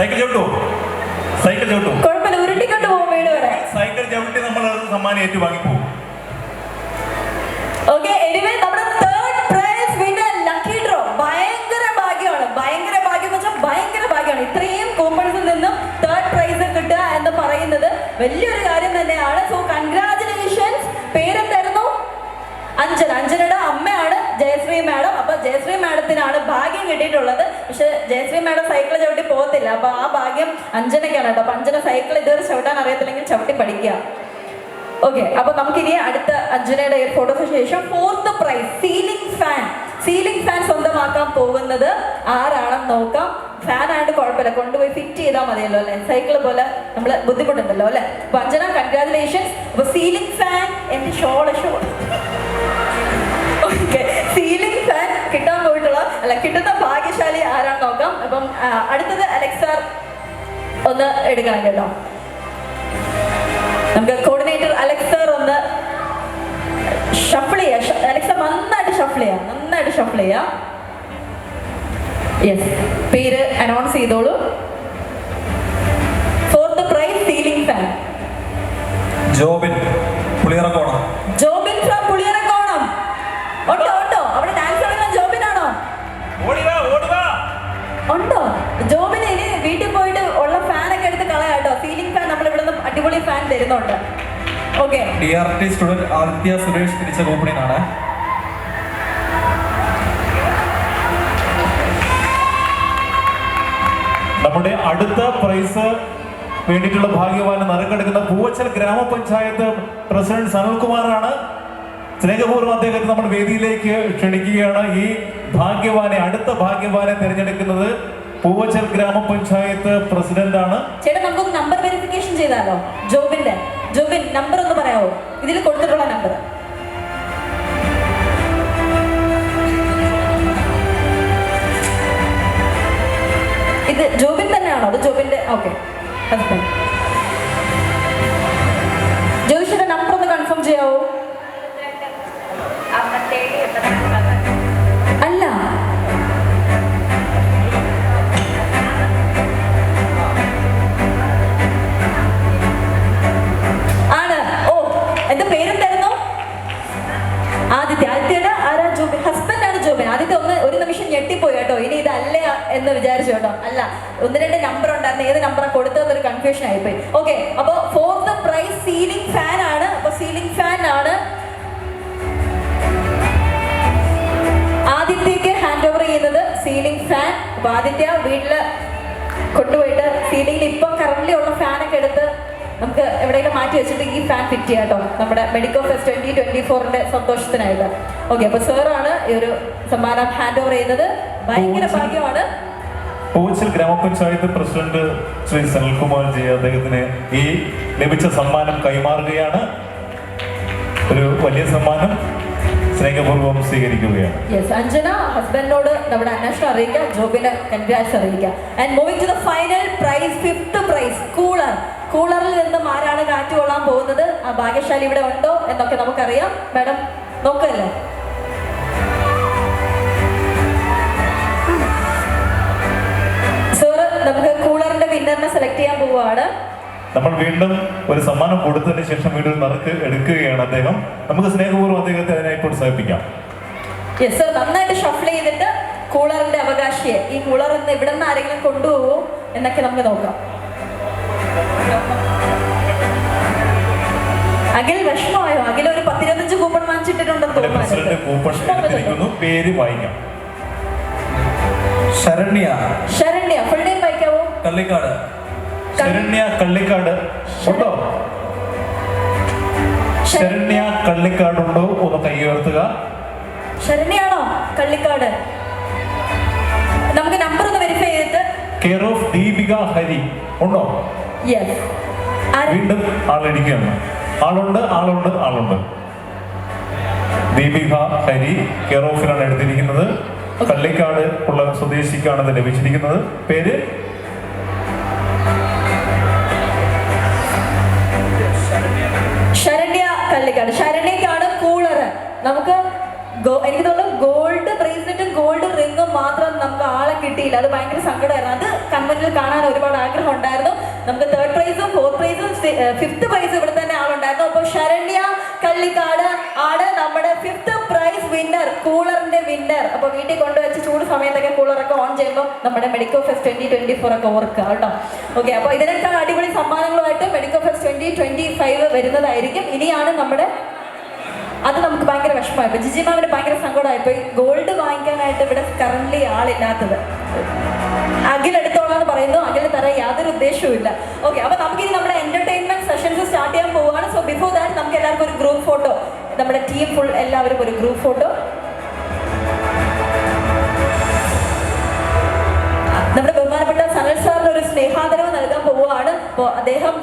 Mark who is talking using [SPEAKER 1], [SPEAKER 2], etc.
[SPEAKER 1] Cycle ചവിട്ടു, cycle ചവിട്ടു.
[SPEAKER 2] കുഴപ്പമില്ല, ഉരുട്ടിക്കൊണ്ട് പോകും വീട് വരെ.
[SPEAKER 1] സൈക്കിൾ ചവിട്ടി നമ്മൾ സമ്മാനം ഏറ്റുവാങ്ങി പോകും.
[SPEAKER 2] ഓക്കെ, എനിവേ നമ്മുടെ third prize winner lucky draw. ഭയങ്കര ഭാഗ്യമാണ്, ഭയങ്കര ഭാഗ്യം എന്ന് വെച്ചാൽ ഭയങ്കര ഭാഗ്യമാണ്. ഇത്രയും കൂപ്പൺസിൽ നിന്നും തേർഡ് പ്രൈസ് കിട്ടുക എന്ന് പറയുന്നത് വലിയൊരു കാര്യം തന്നെയാണ്. So congratulations. പേരെന്തായിരുന്നു? അഞ്ജന. അഞ്ജനയുടെ അമ്മയാണ് ജയശ്രീ മാഡം. അപ്പൊ ജയശ്രീ മാഡത്തിനാണ് ഭാഗ്യം കിട്ടിയിട്ടുള്ളത്. പക്ഷെ ജയശ്രീ മാഡം സൈക്കിൾ ചവിട്ടി പോകത്തില്ല. അപ്പൊ ആ ഭാഗ്യം അഞ്ജനയ്ക്കാണ് കേട്ടോ. അപ്പൊ അഞ്ജന സൈക്കിൾ ഇതുവരെ ചവിട്ടാൻ അറിയത്തില്ലെങ്കിൽ ചവിട്ടി പഠിക്കുക. ഓക്കെ, അപ്പൊ നമുക്കിനി അടുത്ത അഞ്ജനയുടെ ഫോട്ടോയ്ക്ക് ശേഷം fourth prize ceiling fan. Ceiling fan സ്വന്തമാക്കാൻ പോകുന്നത് ആരാണെന്ന് നോക്കാം. ഫാൻ ആയിട്ട് കുഴപ്പമില്ല, കൊണ്ടുപോയി ഫിറ്റ് ചെയ്താൽ മതിയല്ലോ അല്ലെ, സൈക്കിൾ പോലെ നമ്മൾ ബുദ്ധിമുട്ടുണ്ടല്ലോ അല്ലെ. അപ്പൊ അഞ്ജന കൺഗ്രാജുലേഷൻസ്. അപ്പൊ സീലിംഗ് ഫാൻ, എന്റെ ഷോള് ഓക്കെ, സീലിംഗ് ഫാൻ കിട്ടാൻ പോയിട്ടുള്ള കിട്ടുന്ന ഭാഗ്യശാലി ആരാണെന്ന് നോക്കാം. അപ്പം അടുത്തത് അലക്സാർ ഒന്ന് എടുക്കണം കേട്ടോ. നമുക്ക് കോർഡിനേറ്റർ അലക്സർ ഒന്ന് ഷഫിൾ ചെയ്യാം. അലക്സർ നന്നായിട്ട് ഷഫിൾ ചെയ്യാം. യെസ്, പേര് അനൗൺസ് ചെയ്തോളൂ. Fourth prize ceiling fan
[SPEAKER 1] Jobin Puliyarakkonam.
[SPEAKER 2] Jobin from Puliyarakkonam. ഉണ്ടോ അവിടെ ഡാൻസ് കളിക്കുന്ന ജോബിനാണോ? ഉണ്ടോ? ജോബിന് ഇനി വീട്ടിൽ പോയിട്ട് ഉള്ള ഫാനൊക്കെ എടുത്ത് കളയാട്ടോ. സീലിംഗ് ഫാൻ നമ്മൾ ഇവിടെ നിന്ന് അടിപൊളി ഫാൻ തരുന്നുണ്ട്. Okay,
[SPEAKER 1] DRT student Aditya Suresh തിരിച്ച കൂപ്പണിനാണ്. നമ്മുടെ അടുത്ത പ്രൈസ് വേണ്ടിയിട്ടുള്ള ഭാഗ്യവാന് നറുക്കെടുക്കുന്ന പൂവച്ചൽ ഗ്രാമപഞ്ചായത്ത് പ്രസിഡന്റ് സനൽകുമാറാണ്. സ്നേഹപൂർവ്വം അദ്ദേഹത്തെ നമ്മൾ വേദിയിലേക്ക് ക്ഷണിക്കുകയാണ്. ഈ ഭാഗ്യവാനെ, അടുത്ത ഭാഗ്യവാനെ തിരഞ്ഞെടുക്കുന്നത് പൂവച്ചൽ ഗ്രാമപഞ്ചായത്ത് പ്രസിഡന്റ് ആണ്.
[SPEAKER 2] ചേട്ടാ, നമുക്ക് നമ്പർ വെരിഫിക്കേഷൻ ചെയ്താലോ? ജോബിൻ നമ്പർ ഒന്ന് പറയാമോ? ഇതിൽ കൊടുത്തിട്ടുള്ള നമ്പർ. ഇത് ജോബിൻ തന്നെയാണോ? അത് ജോബിന്റെ ഓക്കെ ഹസ്ബൻഡ്. ജോയിഷിന്റെ നമ്പർ ഒന്ന് കൺഫേം ചെയ്യാവോ? അല്ല, ആണ്. ഓ, എന്റെ പേരെന്തായിരുന്നു? ആദിത്യയുടെ ആരാ? ജോബിൻ ഹസ്ബൻഡ് ആണ് ജോബിൻ. ആദിത്യ ഒരു നിമിഷം ഞെട്ടിപ്പോയി കേട്ടോ. ഇനി ഇതല്ല എന്ന് വിചാരിച്ചു കേട്ടോ. അല്ല, 1-2 നമ്പർ ഉണ്ടായിരുന്നു, ഏത് നമ്പറാണ് കൊടുത്തതെന്നൊരു കൺഫ്യൂഷൻ ആയിപ്പോയി. ഓക്കെ, അപ്പൊ ഫോർത്ത് പ്രൈസ് സീലിംഗ് ഫാൻ ആണ്. അപ്പൊ സീലിംഗ് ഫാൻ ആണ് ആദിത്യക്ക് ഹാൻഡ് ഓവർ ചെയ്യുന്നത്. Ceiling fan. അപ്പൊ ആദിത്യ വീട്ടില് കൊണ്ടുപോയിട്ട് സീലിംഗിൽ ഇപ്പൊ കറന്റ് ഉള്ള ഫാനൊക്കെ എടുത്ത് നമുക്ക് എവിടെയെങ്കിലും മാറ്റി വെച്ചിട്ട് ഈ ഫാൻ ഫിറ്റ് ചെയ്യാം കേട്ടോ, നമ്മുടെ മെഡിക്കോ ഫെസ്റ്റ് 2024 സന്തോഷത്തിനായിട്ട്. ഓക്കെ, അപ്പൊ സാറാണ് ഈ ഒരു സമ്മാനം ഹാൻഡ് ഓവർ ചെയ്യുന്നത്. ഭയങ്കര ഭാഗ്യമാണ്.
[SPEAKER 1] പൂവച്ചൽ ഗ്രാമപഞ്ചായത്ത് പ്രസിഡന്റ് ശ്രീ സനൽകുമാർ ജി അദ്ദേഹത്തിന് ഈ ലഭിച്ച സമ്മാനം കൈമാറുകയാണ്. ഒരു വലിയ സമ്മാനം സ്നേഹപൂർവ്വം സ്വീകരിക്കുകയാണ്.
[SPEAKER 2] യെസ്, അഞ്ജന ഹസ്ബൻഡിനോട് നമ്മുടെ അന്വേഷണം അറിയിക്കുക, ജോബിന് കൺഗ്രാറ്റ്സ് അറിയിക്കുക. And moving to the final prize, fifth prize cooler. കൂളറിൽ നിന്നും ആരാണ് കാറ്റ് കൊള്ളാൻ പോകുന്നത്? ആ ഭാഗ്യശാലി ഇവിടെ ഉണ്ടോ എന്നൊക്കെ നമുക്കറിയാം. മാഡം നോക്കല്ലേ? സാറ് നമുക്ക് കൂളറിന്റെ വിന്നറിനെ സെലക്ട് ചെയ്യാൻ പോവുകയാണ്.
[SPEAKER 1] നമ്മൾ വീണ്ടും ഒരു സമ്മാനം കൊടുത്തതിന് ശേഷം വീണ്ടും നറുക്ക് എടുക്കുകയാണ് അദ്ദേഹം. നമുക്ക് സ്നേഹപൂർവ്വം അദ്ദേഹത്തെ അതിനായി പ്രോത്സാഹിപ്പിക്കാം.
[SPEAKER 2] യെസ് സർ, നന്നായിട്ട് ഷഫിൾ ചെയ്തിട്ട് കൂളറിന്റെ അവകാശിയെ, ഈ കൂളർ ഇന്ന് ഇവിടെ നിന്ന് ആരെങ്കിലും കൊണ്ടുപോകുമോ എന്നൊക്കെ നമുക്ക് നോക്കാം. അഖിൽ വിഷമമായോ? അഖിൽ ഒരു 10-25 കൂപ്പൺ വാങ്ങിച്ചിട്ടുണ്ടെന്ന് തോന്നുന്നു.
[SPEAKER 1] പേര് വായിക്കാം.
[SPEAKER 2] ശരണ്യ ഫുൾ നെയിം വായിക്കാവോ?
[SPEAKER 1] കള്ളിക്കാട്. ശരണ്യ കള്ളിക്കാട് ഉണ്ടോ? ശരണ്യ കള്ളിക്കാട് ഉണ്ടോ? ഒന്ന് കൈ ഉയർത്തുക.
[SPEAKER 2] ശരണ്യാണോ കള്ളിക്കാട്? നമുക്ക് നമ്പർ ഒന്ന് വെരിഫൈ ചെയ്തിട്ട്.
[SPEAKER 1] കെയർ ഓഫ് ദീപിക ഹരി ഉണ്ടോ?
[SPEAKER 2] യെസ്.
[SPEAKER 1] വീണ്ടും ആളടിക്കുകയാണ്. ആളുണ്ട്. ദീപിക ഹരി കെയർ ഓഫിലാണ് എടുത്തിരിക്കുന്നത്. കള്ളിക്കാട് ഉള്ള സ്വദേശിക്കാണ് ഇത് ലഭിച്ചിരിക്കുന്നത്. പേര്
[SPEAKER 2] ശരണ്യ കള്ളിക്കാട്. ശരണ്യക്കാണ് കൂളർ. നമുക്ക് എനിക്ക് തോന്നുന്നു ഗോൾഡ് ബ്രേസ്ലെറ്റും ഗോൾഡ് റിംഗും മാത്രം നമുക്ക് ആളെ കിട്ടിയില്ല. അത് ഭയങ്കര സങ്കടമായിരുന്നു. അത് കൺവെന്റിൽ കാണാൻ ഒരുപാട് ആഗ്രഹം ഉണ്ടായിരുന്നു. നമുക്ക് 3rd പ്രൈസും 4th പ്രൈസും 5th പ്രൈസും ഇവിടെ തന്നെ ആളുണ്ടായിരുന്നു. അപ്പോൾ ശരണ്യ കള്ളിക്കാട് ആണ് നമ്മുടെ 5th പ്രൈസ് വിന്നർ, കൂളറിന്റെ വിന്നർ. അപ്പൊ വീട്ടിൽ കൊണ്ടുവച്ച് ചൂട് സമയത്തൊക്കെ കൂളറൊക്കെ ഓൺ ചെയ്യുമ്പോൾ നമ്മുടെ മെഡിക്കോ ഫെസ്റ്റ് 2024 ഒക്കെ ഓർക്കുക കേട്ടോ. ഓക്കെ, അപ്പൊ ഇതിനേക്കാൾ അടിപൊളി സമ്മാനങ്ങളുമായിട്ട് മെഡിക്കോ ഫെസ്റ്റ് 2025 വരുന്നതായിരിക്കും. ഇനിയാണ് നമ്മുടെ അത് നമുക്ക് ഭയങ്കര വിഷമമായി. ജിജി മാമിന് ഭയങ്കര സങ്കടമായിപ്പോയി. ഗോൾഡ് വാങ്ങിക്കാനായിട്ട് ഇവിടെ കറന്റ് ആളില്ലാത്തത്. അഖിൽ എടുത്തോളാന്ന് പറയുന്നു. അഖിൽ തരാൻ യാതൊരു ഉദ്ദേശവും ഇല്ല. ഓക്കെ, അപ്പൊ നമുക്കിനി നമ്മുടെ എന്റർടൈൻമെന്റ് സെഷൻസ് സ്റ്റാർട്ട് ചെയ്യാൻ പോവുകയാണ്. സോ ബിഫോർ ദാറ്റ് നമുക്ക് എല്ലാവർക്കും ഒരു ഗ്രൂപ്പ് ഫോട്ടോ, നമ്മുടെ ടീം ഫുൾ എല്ലാവരും ഒരു ഗ്രൂപ്പ് ഫോട്ടോ. നമ്മുടെ ബഹുമാനപ്പെട്ട സനൽ സാറിന് ഒരു സ്നേഹാദരവ് നൽകാൻ പോവുകയാണ്. അപ്പോൾ അദ്ദേഹം